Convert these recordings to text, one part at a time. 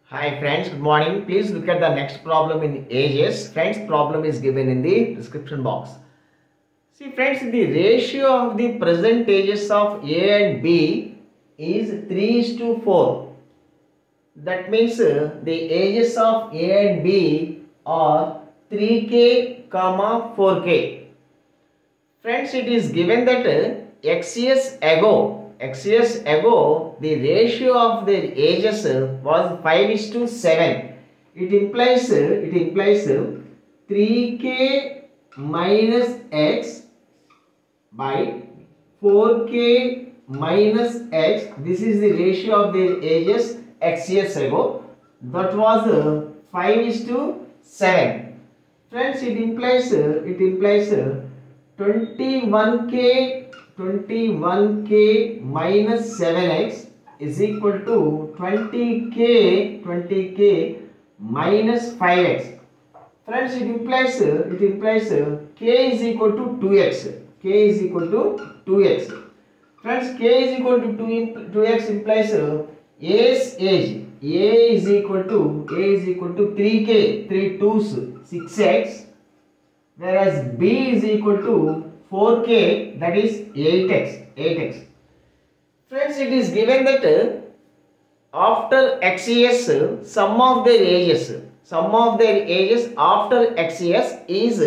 Hi friends, good morning. Please look at the next problem in ages. Friends, problem is given in the description box. See friends, the ratio of the present ages of A and B is 3:4. That means the ages of A and B are 3k, 4k. Friends, it is given that X years ago, the ratio of their ages was 5:7. It implies 3k minus x by 4k minus x. This is the ratio of their ages X years ago. That was 5:7. Friends, it implies 21k minus 7x is equal to 20k minus 5x. Friends, it implies k is equal to 2x. K is equal to 2x. Friends, k is equal to 2x implies A's age. A is equal to 3k, 3 2's 6x. Whereas B is equal to 4k, that is 8x. Friends, it is given that after X years, sum of their ages after X years is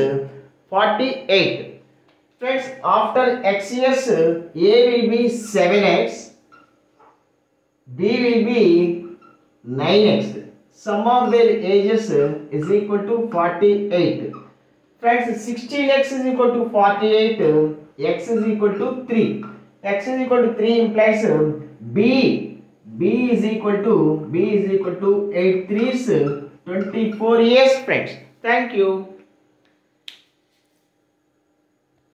48. Friends, after X years, A will be 7x, B will be 9x. Sum of their ages is equal to 48. Friends, 16x is equal to 48, x is equal to 3. X is equal to 3 implies B is equal to 8 3's 24 years, friends. Thank you.